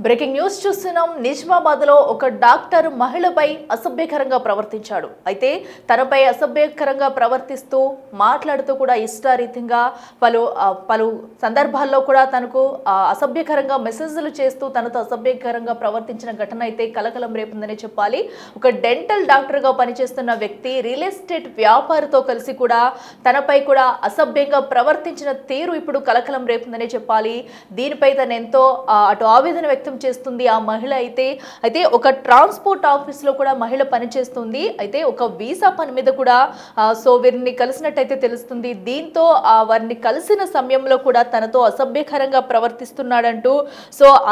Breaking news చూస్తున్నాం. నిజామాబాద్ లో ఒక డాక్టర్ మహిళపై అసభ్యకరంగా ప్రవర్తించాడు. అయితే తనపై అసభ్యకరంగా ప్రవర్తిస్తూ మాట్లాడుతూ కూడా ఇష్టారీతంగా పలు సందర్భాల్లో కూడా తనకు అసభ్యకరంగా మెసేజ్లు చేస్తూ తనతో అసభ్యకరంగా ప్రవర్తించిన ఘటన అయితే కలకలం రేపుందని చెప్పాలి. ఒక డెంటల్ డాక్టర్గా పనిచేస్తున్న వ్యక్తి రియల్ ఎస్టేట్ వ్యాపారితో కలిసి కూడా తనపై కూడా అసభ్యంగా ప్రవర్తించిన తీరు ఇప్పుడు కలకలం రేపుందని చెప్పాలి. దీనిపై తను ఎంతో అటు ఆవేదన వ్యక్తం చేస్తుంది ఆ మహిళ. అయితే ఒక ట్రాన్స్పోర్ట్ ఆఫీస్ లో కూడా మహిళ పనిచేస్తుంది. అయితే ఒక వీసా పని మీద కూడా వీరిని కలిసినట్టయితే తెలుస్తుంది. దీంతో వారిని కలిసిన సమయంలో కూడా తనతో అసభ్యకరంగా ప్రవర్తిస్తున్నాడంటూ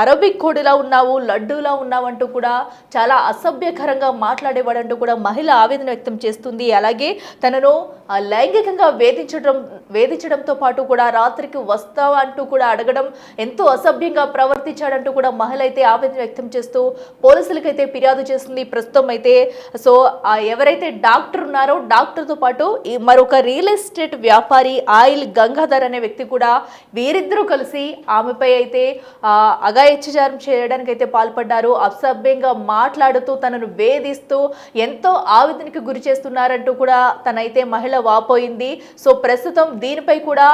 అరబిక్ కోడిలా ఉన్నావు, లడ్డూలా ఉన్నావంటూ కూడా చాలా అసభ్యకరంగా మాట్లాడేవాడంటూ కూడా మహిళ ఆవేదన వ్యక్తం చేస్తుంది. అలాగే తనను లైంగికంగా వేధించడంతో పాటు కూడా రాత్రికి వస్తావా అంటూ కూడా అడగడం, ఎంతో అసభ్యంగా ప్రవర్తించాడంటూ కూడా మహిళ అయితే ఆవేదన వ్యక్తం చేస్తూ పోలీసులకైతే ఫిర్యాదు చేస్తుంది. ప్రస్తుతం అయితే ఎవరైతే డాక్టర్ ఉన్నారో డాక్టర్తో పాటు మరొక రియల్ ఎస్టేట్ వ్యాపారి ఆయిల్ గంగాధర్ అనే వ్యక్తి కూడా వీరిద్దరూ కలిసి ఆమెపై అయితే అఘాయిత్యాచారం చేయడానికి అయితే పాల్పడ్డారు. అసభ్యంగా మాట్లాడుతూ తనను వేధిస్తూ ఎంతో ఆవేదనకు గురి చేస్తున్నారంటూ కూడా తనైతే మహిళ వాపోయింది. ప్రస్తుతం దీనిపై కూడా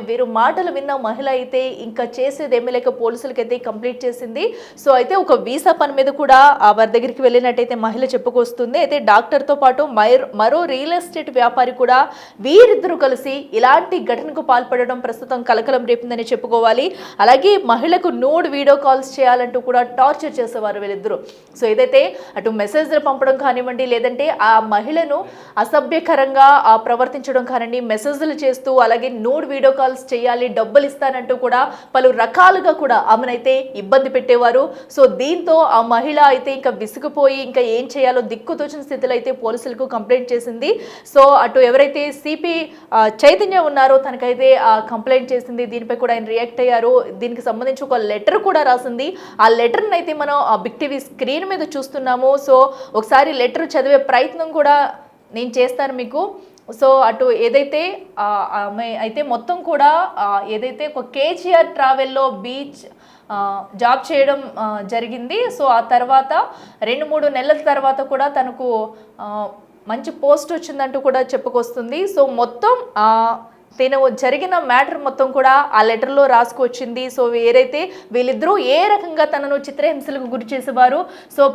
వీరు మాటలు విన్న మహిళ అయితే ఇంకా చేసేదేమీ లేక పోలీసులకైతే కంప్లీట్ చేసింది. అయితే ఒక వీసా పని మీద కూడా వారి దగ్గరికి వెళ్ళినట్టయితే మహిళ చెప్పుకొస్తుంది. అయితే డాక్టర్తో పాటు మరో రియల్ ఎస్టేట్ వ్యాపారి కూడా వీరిద్దరూ కలిసి ఇలాంటి ఘటనకు పాల్పడడం ప్రస్తుతం కలకలం రేపిందని చెప్పుకోవాలి. అలాగే మహిళకు నూడ్ వీడియో కాల్స్ చేయాలంటూ కూడా టార్చర్ చేసేవారు వీళ్ళిద్దరూ. ఏదైతే అటు మెసేజ్లు పంపడం కానివ్వండి, లేదంటే ఆ మహిళను అసభ్యకరంగా ప్రవర్తించడం కానివ్వండి, మెసేజ్లు చేస్తూ అలాగే నూడ్ వీడియో కాల్స్ చేయాలి, డబ్బులు ఇస్తానంటూ కూడా పలు రకాలుగా కూడా ఆమెనైతే ఇబ్బంది పెట్టేవారు. దీంతో ఆ మహిళ అయితే ఇంకా విసిగిపోయి ఇంకా ఏం చేయాలో దిక్కుతోచిన స్థితిలో అయితే పోలీసులకు కంప్లైంట్ చేసింది. అటు ఎవరైతే సిపి చైతన్య ఉన్నారో తనకైతే కంప్లైంట్ చేసింది. దీనిపై కూడా ఆయన రియాక్ట్ అయ్యారు. దీనికి సంబంధించి ఒక లెటర్ కూడా రాసింది. ఆ లెటర్ని అయితే మనం బిగ్ టీవీ స్క్రీన్ మీద చూస్తున్నాము. ఒకసారి లెటర్ చదివే ప్రయత్నం కూడా నేను చేస్తాను మీకు. అటు ఏదైతే ఆమె అయితే మొత్తం కూడా ఏదైతే ఒక కేజీఆర్ ట్రావెల్లో బీచ్ జాబ్ చేయడం జరిగింది. ఆ తర్వాత 2-3 నెలల తర్వాత కూడా తనకు మంచి పోస్ట్ వచ్చిందంటూ కూడా చెప్పుకొస్తుంది. మొత్తం తను జరిగిన మ్యాటర్ మొత్తం కూడా ఆ లెటర్లో రాసుకొచ్చింది. ఏదైతే వీళ్ళిద్దరూ ఏ రకంగా తనను చిత్రహింసలకు గురి చేసేవారు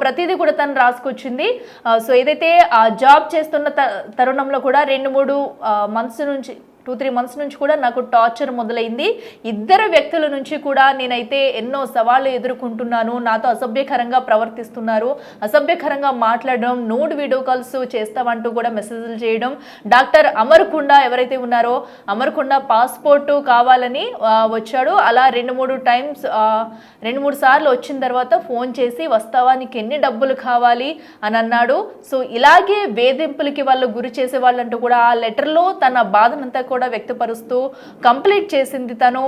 ప్రతిదీ కూడా తను రాసుకొచ్చింది. ఏదైతే ఆ జాబ్ చేస్తున్న తరుణంలో కూడా 2-3 మంత్స్ నుంచి 2-3 మంత్స్ నుంచి కూడా నాకు టార్చర్ మొదలైంది. ఇద్దరు వ్యక్తుల నుంచి కూడా నేనైతే ఎన్నో సవాళ్ళు ఎదుర్కొంటున్నాను. నాతో అసభ్యకరంగా ప్రవర్తిస్తున్నారు, అసభ్యకరంగా మాట్లాడడం, నూడ్ వీడియో కాల్స్ చేస్తామంటూ కూడా మెసేజ్లు చేయడం. డాక్టర్ అమర్కొండ ఎవరైతే ఉన్నారో అమర్కొండ పాస్పోర్టు కావాలని వచ్చాడు. అలా 2-3 సార్లు వచ్చిన తర్వాత ఫోన్ చేసి వస్తావా, నీకు ఎన్ని డబ్బులు కావాలి అని అన్నాడు. ఇలాగే వేధింపులకి వాళ్ళు గురి చేసే వాళ్ళంటూ కూడా ఆ లెటర్లో తన బాధనంతా కూడా వ్యక్తపరుస్తూ కంప్లీట్ చేసింది తను.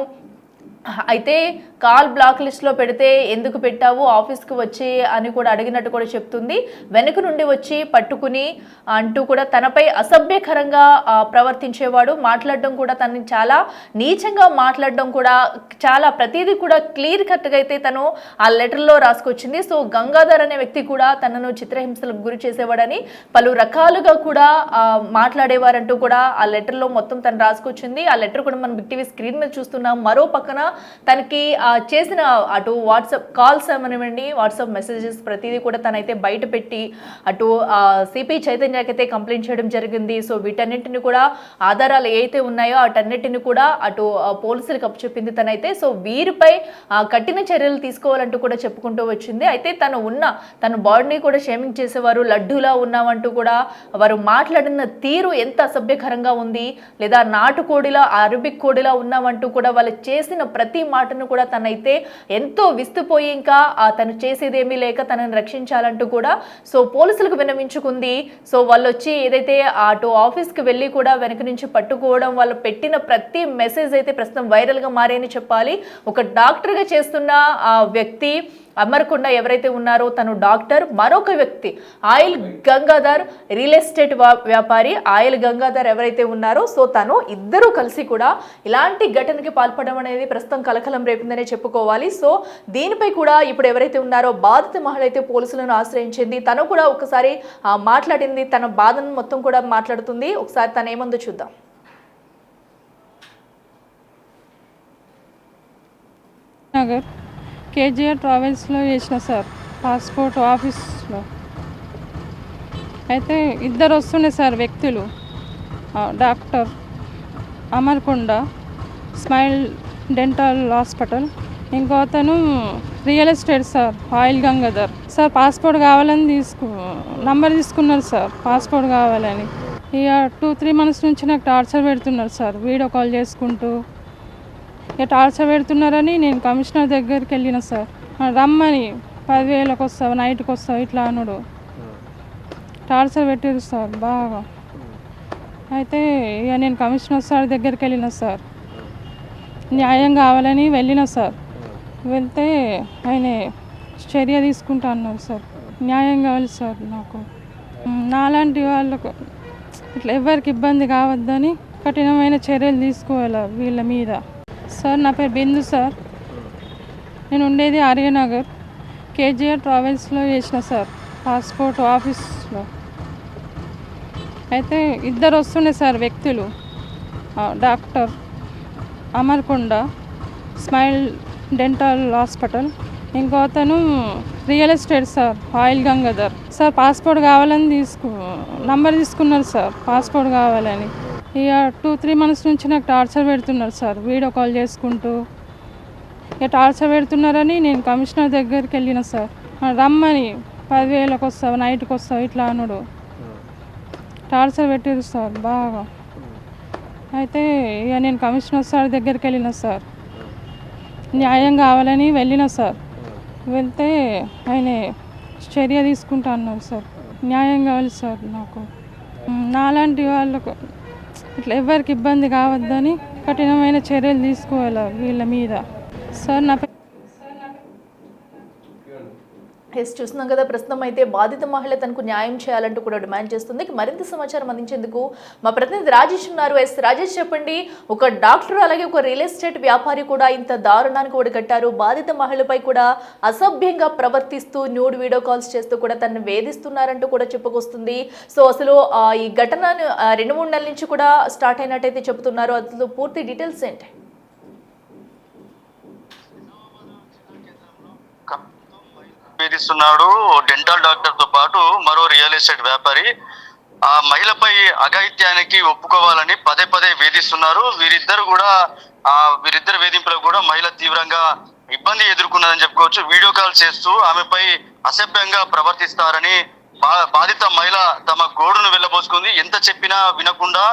అయితే కాల్ బ్లాక్ లిస్ట్లో పెడితే ఎందుకు పెట్టావు, ఆఫీస్కి వచ్చి అని కూడా అడిగినట్టు కూడా చెప్తుంది. వెనుక నుండి వచ్చి పట్టుకుని అంటూ కూడా తనపై అసభ్యకరంగా ప్రవర్తించేవాడు. మాట్లాడడం కూడా తనని చాలా నీచంగా మాట్లాడడం కూడా చాలా ప్రతిదీ కూడా క్లియర్ కట్గా అయితే తను ఆ లెటర్లో రాసుకొచ్చింది. గంగాధర్ అనే వ్యక్తి కూడా తనను చిత్రహింసలకు గురి చేసేవాడని పలు రకాలుగా కూడా మాట్లాడేవారంటూ కూడా ఆ లెటర్లో మొత్తం తను రాసుకొచ్చింది. ఆ లెటర్ కూడా మనం బిగ్ టీవీ స్క్రీన్ మీద చూస్తున్నాం. మరో పక్కన తనకి చేసిన అటు వాట్సాప్ కాల్స్ అవనివ్వండి, వాట్సాప్ మెసేజెస్ ప్రతిదీ కూడా తనైతే బయట పెట్టి అటు సిపి చైతన్యకి అయితే కంప్లైంట్ చేయడం జరిగింది. వీటన్నిటిని కూడా ఆధారాలు ఏవైతే ఉన్నాయో వాటన్నిటిని కూడా అటు పోలీసులకు అప్పచెప్పింది తనైతే. వీరిపై కఠిన చర్యలు తీసుకోవాలంటూ కూడా చెప్పుకుంటూ వచ్చింది. అయితే తన బాడీని కూడా షేమింగ్ చేసేవారు, లడ్డూలా ఉన్నామంటూ కూడా వారు మాట్లాడిన తీరు ఎంత అసభ్యకరంగా ఉంది, లేదా నాటుకోడిలా అరబిక్ కోడిలా ఉన్నామంటూ కూడా వాళ్ళు చేసిన ప్రతి మాటను కూడా తనైతే ఎంతో విస్తుపోయి ఇంకా తను చేసేదేమీ లేక తనని రక్షించాలంటూ కూడా పోలీసులకు విన్నవించుకుంది. వాళ్ళు వచ్చి ఏదైతే అటు ఆఫీస్కి వెళ్ళి కూడా వెనక నుంచి పట్టుకోవడం, వాళ్ళు పెట్టిన ప్రతి మెసేజ్ అయితే ప్రస్తుతం వైరల్గా మారేని చెప్పాలి. ఒక డాక్టర్గా చేస్తున్న వ్యక్తి అమర్కొండ ఎవరైతే ఉన్నారో తను డాక్టర్, మరొక వ్యక్తి ఆయిల్ గంగాధర్ రియల్ ఎస్టేట్ వ్యాపారి ఆయిల్ గంగాధర్ ఎవరైతే ఉన్నారో తను ఇద్దరూ కలిసి కూడా ఇలాంటి ఘటనకి పాల్పడడం అనేది ప్రస్తుతం కలకలం రేపిందనే చెప్పుకోవాలి. సో దీనిపై కూడా ఇప్పుడు ఎవరైతే ఉన్నారో బాధిత మహిళ అయితే పోలీసులను ఆశ్రయించింది. తను కూడా ఒకసారి మాట్లాడింది, తన బాధను మొత్తం కూడా మాట్లాడుతుంది. ఒకసారి తను ఏముందో చూద్దాం. నగర్ కేజీఆర్ ట్రావెల్స్లో చేసిన సార్, పాస్పోర్ట్ ఆఫీస్లో అయితే ఇద్దరు వస్తుండే సార్ వ్యక్తులు. డాక్టర్ అమర్కొండ స్మైల్ డెంటల్ హాస్పిటల్, ఇంకో అతను real estate sir oil Gangadhar sir. Passport కావాలని నంబర్ తీసుకున్నారు సార్, పాస్పోర్ట్ కావాలని. ఇక 2-3 months నుంచి నాకు టార్చర్ పెడుతున్నారు సార్, వీడియో కాల్ చేసుకుంటూ. ఇక టార్చర్ పెడుతున్నారని నేను కమిషనర్ దగ్గరికి వెళ్ళిన సార్. రమ్మని 10,000కి వస్తావు, నైట్కి వస్తావు ఇట్లా అనుడు టార్చర్ పెట్టారు సార్ బాగా. అయితే ఇక నేను కమిషనర్ సార్ దగ్గరికి వెళ్ళిన సార్, న్యాయం కావాలని వెళ్ళిన సార్. వెళ్తే ఆయన చర్య తీసుకుంటా అన్నారు సార్. న్యాయం కావాలి సార్ నాకు. నాలాంటి వాళ్ళకు ఇట్లా ఎవరికి ఇబ్బంది కావద్దని కఠినమైన చర్యలు తీసుకోవాలి వీళ్ళ మీద సార్. నా పేరు బిందు సార్, నేను ఉండేది ఆర్యనగర్ కేజీఆర్ ట్రావెల్స్లో చేసిన సార్, పాస్పోర్ట్ ఆఫీస్లో. అయితే ఇద్దరు వస్తుండే సార్ వ్యక్తులు. డాక్టర్ అమర్కొండ స్మైల్ డెంటల్ హాస్పిటల్, ఇంకో అతను real estate sir oil Gangadhar sir. Passport కావాలని నంబర్ తీసుకున్నారు సార్, పాస్పోర్ట్ కావాలని. ఇక 2-3 months నుంచి నాకు టార్చర్ పెడుతున్నారు సార్, వీడియో కాల్ చేసుకుంటూ. ఇక టార్చర్ పెడుతున్నారని నేను కమిషనర్ దగ్గరికి వెళ్ళిన సార్. రమ్మని 10,000కి వస్తావు, నైట్కి వస్తావు ఇట్లా అనుడు టార్చర్ పెట్టారు సార్ బాగా. అయితే ఇక నేను కమిషనర్ సార్ దగ్గరికి వెళ్ళిన సార్, న్యాయం కావాలని వెళ్ళిన సార్. వెళ్తే ఆయన చర్య తీసుకుంటా అన్నారు సార్. న్యాయం కావాలి సార్ నాకు. నాలాంటి వాళ్ళకు ఇట్లా ఎవరికి ఇబ్బంది కావద్దని కఠినమైన చర్యలు తీసుకోవాలి వీళ్ళ మీద సార్. నా చూస్తున్నాం కదా, ప్రస్తుతం అయితే బాధిత మహిళ తనకు న్యాయం చేయాలంటూ కూడా డిమాండ్ చేస్తుంది. మరింత సమాచారం అందించేందుకు మా ప్రతినిధి రాజేష్ ఉన్నారు. రాజేష్, చెప్పండి, ఒక డాక్టర్ అలాగే ఒక రియల్ ఎస్టేట్ వ్యాపారి కూడా ఇంత దారుణానికి ఒడిగట్టారు. బాధిత మహిళపై కూడా అసభ్యంగా ప్రవర్తిస్తూ న్యూడ్ వీడియో కాల్స్ చేస్తూ కూడా తనను వేధిస్తున్నారంటూ కూడా చెప్పుకొస్తుంది. సో అసలు ఈ ఘటన 2-3 నెలల నుంచి కూడా స్టార్ట్ అయినట్టయితే చెబుతున్నారు. అసలు పూర్తి డీటెయిల్స్ ఏంటి? వేధిస్తున్నాడు డెంటల్ డాక్టర్ తో పాటు మరో రియల్ ఎస్టేట్ వ్యాపారి. ఆ మహిళపై అఘాయిత్యానికి ఒప్పుకోవాలని పదే వేధిస్తున్నారు. వీరిద్దరు వేధింపులకు కూడా మహిళ తీవ్రంగా ఇబ్బంది ఎదుర్కొన్నదని చెప్పుకోవచ్చు. వీడియో కాల్ చేస్తూ ఆమెపై అసభ్యంగా ప్రవర్తిస్తారని బాధిత మహిళ తమ గోడును వెళ్ళబోసుకుంది. ఎంత చెప్పినా వినకుండా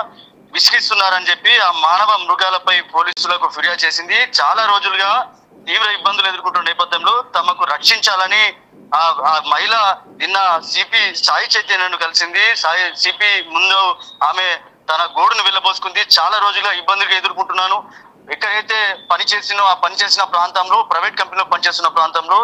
విసిగిస్తున్నారని చెప్పి ఆ మానవ మృగాలపై పోలీసులకు ఫిర్యాదు చేసింది. చాలా రోజులుగా తీవ్ర ఇబ్బందులు ఎదుర్కొంటున్న నేపథ్యంలో తమకు రక్షించాలని ఆ మహిళ నిన్న సిపి సాయి చైతన్యను కలిసింది. సిపి ముందు ఆమె తన గోడును వెళ్ళబోసుకుంది. చాలా రోజులుగా ఇబ్బందులు ఎదుర్కొంటున్నాను. ఎక్కడైతే పనిచేసిన ప్రాంతంలో, ప్రైవేట్ కంపెనీలో పనిచేస్తున్న ప్రాంతంలో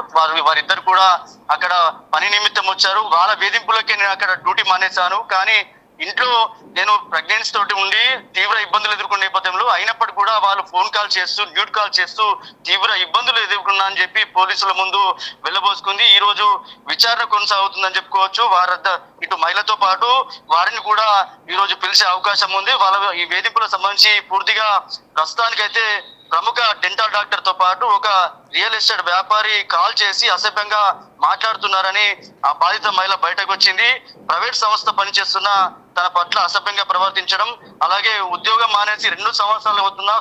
వారిద్దరు కూడా అక్కడ పని నిమిత్తం వచ్చారు. వాళ్ళ వేధింపులకే నేను అక్కడ డ్యూటీ మానేశాను. కానీ ఇంట్లో నేను ప్రెగ్నెన్సీ తోటి ఉండి తీవ్ర ఇబ్బందులు ఎదుర్కొన్న నేపథ్యంలో అయినప్పటికీ కూడా వాళ్ళు ఫోన్ కాల్ చేస్తూ న్యూడ్ కాల్ చేస్తూ తీవ్ర ఇబ్బందులు ఎదుర్కొన్నా అని చెప్పి పోలీసుల ముందు వెళ్ళబోసుకుంది. ఈ రోజు విచారణ కొనసాగుతుందని చెప్పుకోవచ్చు. ఇటు మహిళతో పాటు వారిని కూడా ఈ రోజు పిలిచే అవకాశం ఉంది. ఈ వేధింపులకు సంబంధించి పూర్తిగా ప్రస్తుతానికైతే ప్రముఖ డెంటల్ డాక్టర్ తో పాటు ఒక రియల్ ఎస్టేట్ వ్యాపారి కాల్ చేసి అసభ్యంగా మాట్లాడుతున్నారని ఆ బాధిత మహిళ బయటకు వచ్చింది. ప్రైవేట్ సంస్థ పనిచేస్తున్న తన పట్ల అసభ్యంగా ప్రవర్తించడం, అలాగే ఉద్యోగం మానేసి 2 సంవత్సరాలు అవుతున్నా,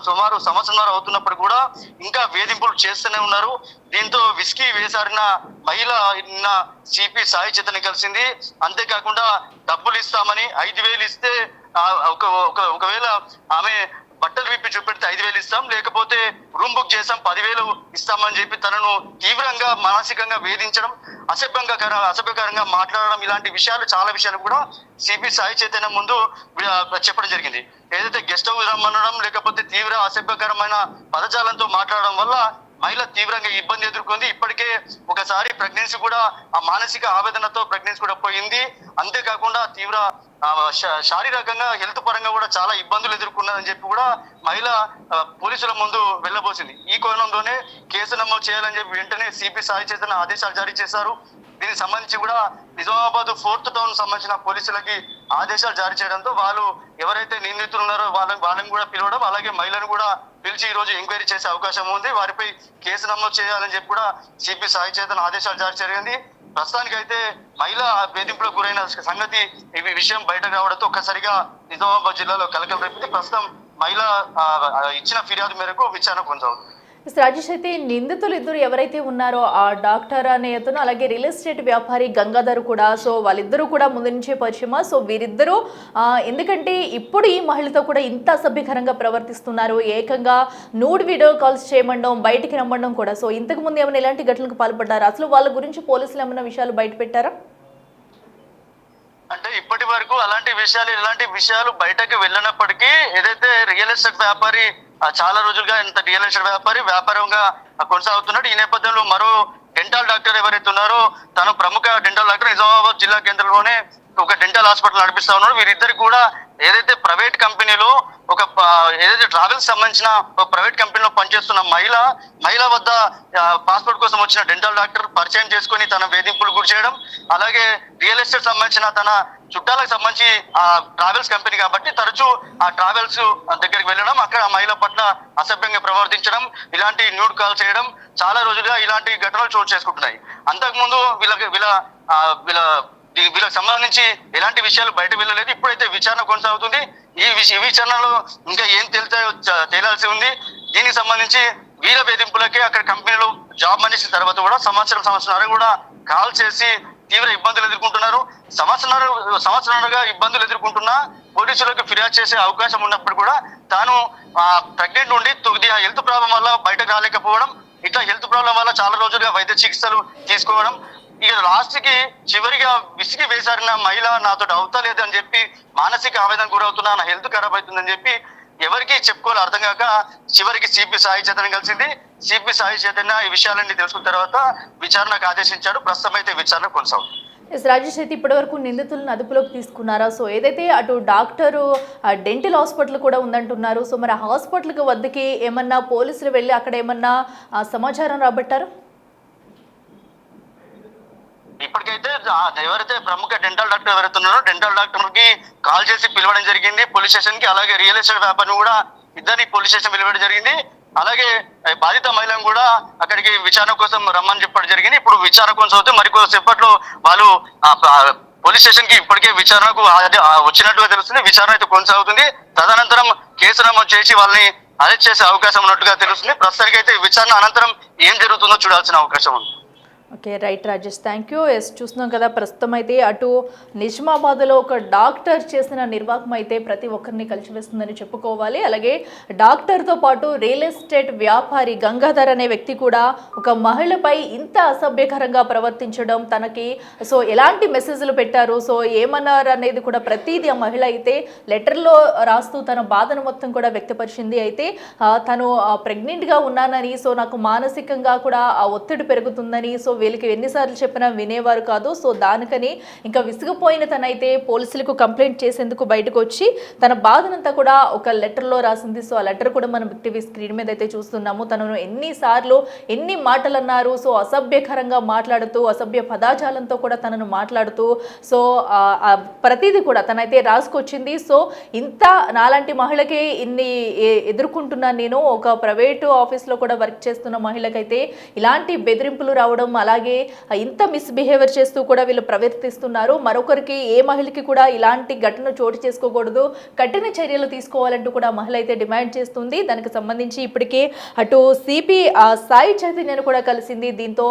సుమారు సంవత్సరాలు అవుతున్నప్పుడు కూడా ఇంకా వేధింపులు చేస్తూనే ఉన్నారు. దీంతో విసికి వేసారిన మహిళ నిన్న సిపి సాయి చైతన్య కలిసింది. అంతేకాకుండా డబ్బులు ఇస్తామని 5,000 ఇస్తే ఒకవేళ ఆమె బట్టలు విప్పి చూపెడితే 5,000 ఇస్తాం, లేకపోతే రూమ్ బుక్ చేస్తాం 10,000 ఇస్తామని చెప్పి తనను తీవ్రంగా మానసికంగా వేధించడం, అసభ్యకరంగా మాట్లాడడం, ఇలాంటి చాలా విషయాలు కూడా సిపి సాయి చైతన్య ముందు చెప్పడం జరిగింది. ఏదైతే గెస్ట్ హౌస్ రమ్మనడం, లేకపోతే తీవ్ర అసభ్యకరమైన పదజాలంతో మాట్లాడడం వల్ల మహిళ తీవ్రంగా ఇబ్బంది ఎదుర్కొంది. ఇప్పటికే ఒకసారి ప్రెగ్నెన్సీ కూడా ఆ మానసిక ఆవేదనతో ప్రెగ్నెన్సీ కూడా పోయింది. అంతేకాకుండా తీవ్ర శారీరకంగా హెల్త్ పరంగా కూడా చాలా ఇబ్బందులు ఎదుర్కొన్నదని చెప్పి కూడా మహిళ పోలీసుల ముందు వెళ్ళబోసింది. ఈ కోణంలోనే కేసు నమోదు చేయాలని చెప్పి వెంటనే సిపి సాయి చైతన్య ఆదేశాలు జారీ చేశారు. దీనికి సంబంధించి కూడా నిజామాబాద్ 4th టౌన్ సంబంధించిన పోలీసులకి ఆదేశాలు జారీ చేయడంతో వాళ్ళు ఎవరైతే నిందితులు ఉన్నారో వాళ్ళని కూడా పిలవడం, అలాగే మహిళను కూడా పిలిచి ఈ రోజు ఎంక్వైరీ చేసే అవకాశం ఉంది. వారిపై కేసు నమోదు చేయాలని చెప్పి కూడా సిపి సాయి చైతన్య ఆదేశాలు జారీ జరిగింది. ప్రస్తుతానికైతే మహిళ వేధింపులకు గురైన సంగతి ఈ విషయం బయటకు రావడంతో ఒక్కసారిగా నిజామాబాద్ జిల్లాలో కలకలం రేపింది. ప్రస్తుతం మహిళ ఇచ్చిన ఫిర్యాదు మేరకు విచారణ కొనసాగుతుంది. రాజేష్, అయితే నిందితులు ఇద్దరు ఎవరైతే ఉన్నారో ఆ డాక్టర్ అనే అతను, అలాగే రియల్ ఎస్టేట్ వ్యాపారి గంగాధర్ కూడా, సో వాళ్ళిద్దరూ కూడా ముందు నుంచే పరిచయమా? సో వీరిద్దరూ ఎందుకంటే ఇప్పుడు ఈ మహిళతో కూడా ఇంత అసభ్యకరంగా ప్రవర్తిస్తున్నారు, ఏకంగా నూడ్ వీడియో కాల్స్ చేయమండం, బయటికి రమ్మడం కూడా. సో ఇంతకు ముందు ఏమైనా ఇలాంటి ఘటనలకు పాల్పడ్డారు? అసలు వాళ్ళ గురించి పోలీసులు ఏమైనా విషయాలు బయట పెట్టారా? అంటే ఇప్పటి వరకు ఇలాంటి విషయాలు బయటకు వెళ్ళినప్పటికీ ఏదైతే రియల్ ఎస్టేట్ వ్యాపారి చాలా రోజులుగా ఇంత రియల్ ఎస్టేట్ వ్యాపారంగా కొనసాగుతున్నాడు. ఈ నేపథ్యంలో మరో డెంటల్ డాక్టర్ ఎవరైతే ఉన్నారో తను ప్రముఖ డెంటల్ డాక్టర్ నిజామాబాద్ జిల్లా కేంద్రంలోనే ఒక డెంటల్ హాస్పిటల్ నడిపిస్తా ఉన్నాడు. వీరిద్దరికి కూడా ఏదైతే ప్రైవేట్ కంపెనీలో ఏదైతే ట్రావెల్స్ సంబంధించిన ప్రైవేట్ కంపెనీలో పనిచేస్తున్న మహిళ వద్ద పాస్పోర్ట్ కోసం వచ్చిన డెంటల్ డాక్టర్ పరిచయం చేసుకుని తన వేధింపులు గురి చేయడం, అలాగే రియల్ ఎస్టేట్ సంబంధించిన తన చుట్టాలకు సంబంధించి ఆ ట్రావెల్స్ కంపెనీ కాబట్టి తరచూ ఆ ట్రావెల్స్ దగ్గరికి వెళ్ళడం, అక్కడ ఆ మహిళ పట్ల అసభ్యంగా ప్రవర్తించడం, ఇలాంటి న్యూడ్ కాల్ చేయడం చాలా రోజులుగా ఇలాంటి ఘటనలు చోటు చేసుకుంటున్నాయి. అంతకుముందు వీళ్ళకి సంబంధించి ఎలాంటి విషయాలు బయట వెళ్ళలేదు. ఇప్పుడైతే విచారణ కొనసాగుతుంది. ఈ విచారణలో ఇంకా ఏం తేలాల్సి ఉంది. దీనికి సంబంధించి వీర వేధింపులకే అక్కడ కంపెనీలో జాబ్ మనిషి తర్వాత కూడా సంవత్సరం కూడా కాల్ చేసి తీవ్ర ఇబ్బందులు ఎదుర్కొంటున్నారు. సంవత్సరాలుగా ఇబ్బందులు ఎదుర్కొంటున్నా పోలీసులకు ఫిర్యాదు చేసే అవకాశం ఉన్నప్పుడు కూడా తాను ప్రెగ్నెంట్ ఉండి కొద్దిగా హెల్త్ ప్రాబ్లం వల్ల బయటకు రాలేకపోవడం, ఇట్లా హెల్త్ ప్రాబ్లం వల్ల చాలా రోజులుగా వైద్య చికిత్సలు తీసుకోవడం, ఇక లాస్ట్ కి చివరిగా విసిగి వేసారిన మహిళ నాతో అవుతలేదు అని చెప్పి మానసిక ఆవేదన గురవుతున్నా, నా హెల్త్ ఖరాబ్ అవుతుందని చెప్పి ఎవరికి చెప్పుకోవాలి అర్థం కాక చివరికి సిపి సాయి చైతన్య కలిసింది. సిపి సాయి చైతన్య ఈ విషయాలన్నీ తెలుసుకున్న తర్వాత విచారణకు ఆదేశించాడు. ప్రస్తుతం అయితే విచారణ కొనసాగుతుంది. రాజేష్, అయితే ఇప్పటి వరకు నిందితులను అదుపులోకి తీసుకున్నారా? సో ఏదైతే అటు డాక్టరు డెంటల్ హాస్పిటల్ కూడా ఉందంటున్నారు, సో మరి ఆ హాస్పిటల్కి వద్దకి ఏమన్నా పోలీసులు వెళ్ళి అక్కడ ఏమన్నా సమాచారం రాబట్టారు? ఇప్పటికైతే ఎవరైతే ప్రముఖ డెంటల్ డాక్టర్ ఎవరైతే ఉన్నారో డెంటల్ డాక్టర్ కి కాల్ చేసి పిలవడం జరిగింది పోలీస్ స్టేషన్ కి. అలాగే రియల్ ఎస్టేట్ వ్యాపారిని కూడా ఇద్దరిని పోలీస్ స్టేషన్ పిలవడం జరిగింది. అలాగే బాధిత మహిళను కూడా అక్కడికి విచారణ కోసం రమ్మని చెప్పడం జరిగింది. ఇప్పుడు విచారణ కొనసాగుతుంది. మరికొద్దిసేపట్లో వాళ్ళు పోలీస్ స్టేషన్ కి ఇప్పటికే విచారణకు వచ్చినట్టుగా తెలుస్తుంది. విచారణ అయితే కొనసాగుతుంది. తదనంతరం కేసు నమోదు చేసి వాళ్ళని అరెస్ట్ చేసే అవకాశం ఉన్నట్టుగా తెలుస్తుంది. ప్రస్తుతానికి అయితే విచారణ అనంతరం ఏం జరుగుతుందో చూడాల్సిన అవకాశం ఉంది. Okay, right Rajesh, thank you. చూస్తున్నాం కదా, ప్రస్తుతం అయితే అటు నిజామాబాద్లో ఒక డాక్టర్ చేసిన నిర్వాహకం అయితే ప్రతి ఒక్కరిని కలిసివేస్తుందని చెప్పుకోవాలి. అలాగే డాక్టర్తో పాటు రియల్ ఎస్టేట్ వ్యాపారి గంగాధర్ అనే వ్యక్తి కూడా ఒక మహిళపై ఇంత అసభ్యకరంగా ప్రవర్తించడం, తనకి సో ఎలాంటి మెసేజ్లు పెట్టారు, సో ఏమన్నారు అనేది కూడా ప్రతిదీ ఆ మహిళ అయితే లెటర్లో రాస్తూ తన బాధను మొత్తం కూడా వ్యక్తపరిచింది. అయితే తను ప్రెగ్నెంట్గా ఉన్నానని, సో నాకు మానసికంగా కూడా ఆ ఒత్తిడి పెరుగుతుందని, సో వీళ్ళకి ఎన్నిసార్లు చెప్పినా వినేవారు కాదు. సో దానికని ఇంకా విసిగిపోయిన తనైతే పోలీసులకు కంప్లైంట్ చేసేందుకు బయటకు వచ్చి తన బాధనంతా కూడా ఒక లెటర్లో రాసింది. సో ఆ లెటర్ కూడా మనం టీవీ స్క్రీన్ మీద అయితే చూస్తున్నాము. తనను ఎన్నిసార్లు ఎన్ని మాటలు అన్నారు, సో అసభ్యకరంగా మాట్లాడుతూ అసభ్య పదాజాలంతో కూడా తనను మాట్లాడుతూ సో ప్రతిదీ కూడా తనైతే రాసుకొచ్చింది. సో ఇంత నాలాంటి మహిళకి ఇన్ని ఎదుర్కొంటున్నాను నేను, ఒక ప్రైవేటు ఆఫీస్లో కూడా వర్క్ చేస్తున్న మహిళకైతే ఇలాంటి బెదిరింపులు రావడం, అలాగే ఇంత మిస్బిహేవియర్ చేస్తూ కూడా వీళ్ళు ప్రవర్తిస్తున్నారు. మరొకరికి ఏ మహిళకి కూడా ఇలాంటి ఘటన చోటు చేసుకోకూడదు, కఠిన చర్యలు తీసుకోవాలంటూ కూడా మహిళ అయితే డిమాండ్ చేస్తుంది. దానికి సంబంధించి ఇప్పటికే అటు సిపి సాయి చైతన్యను కూడా కలిసింది. దీంతో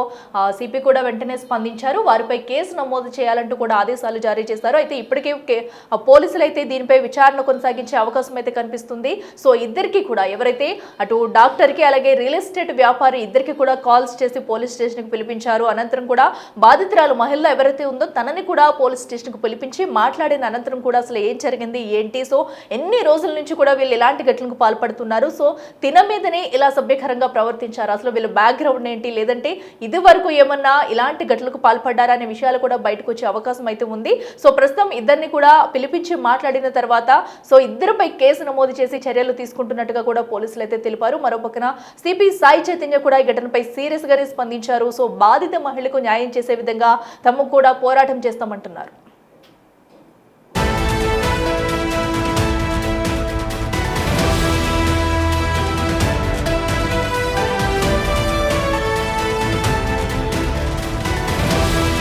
సిపి కూడా వెంటనే స్పందించారు. వారిపై కేసు నమోదు చేయాలంటూ కూడా ఆదేశాలు జారీ చేశారు. అయితే ఇప్పటికే పోలీసులు అయితే దీనిపై విచారణ కొనసాగించే అవకాశం అయితే కనిపిస్తుంది. సో ఇద్దరికి కూడా ఎవరైతే అటు డాక్టర్కి అలాగే రియల్ ఎస్టేట్ వ్యాపారి ఇద్దరికి కూడా కాల్స్ చేసి పోలీస్ స్టేషన్కి పిలిపించారు. ప్రవర్తించారు. అనంతరం కూడా బాధితురాలు మహిళ ఎవరైతే ఉందో తనని కూడా పోలీస్ స్టేషన్కు పిలిపించి మాట్లాడిన అనంతరం కూడా అసలు ఏం జరిగింది ఏంటి, సో ఎన్ని రోజుల నుంచి కూడా వీళ్ళు ఇలాంటి ఘటనలకు పాల్పడుతున్నారు, సో తిన మీదనే ఇలా సభ్యకరంగా ప్రవర్తించారు, అసలు వీళ్ళ బ్యాక్గ్రౌండ్ ఏంటి, లేదంటే ఇది వరకు ఏమన్నా ఇలాంటి ఘటనలకు పాల్పడ్డారా అనే విషయాలు కూడా బయటకు వచ్చే అవకాశం అయితే ఉంది. సో ప్రస్తుతం ఇద్దరిని కూడా పిలిపించి మాట్లాడిన తర్వాత సో ఇద్దరిపై కేసు నమోదు చేసి చర్యలు తీసుకుంటున్నట్టుగా కూడా పోలీసులు అయితే తెలిపారు. మరోపక్కన సిపి సాయి చైతన్య కూడా ఈ ఘటనపై సీరియస్ గానే స్పందించారు. సో బాధిత మహిళకు న్యాయం చేసే విధంగా తాము కూడా పోరాటం చేస్తామంటున్నారు.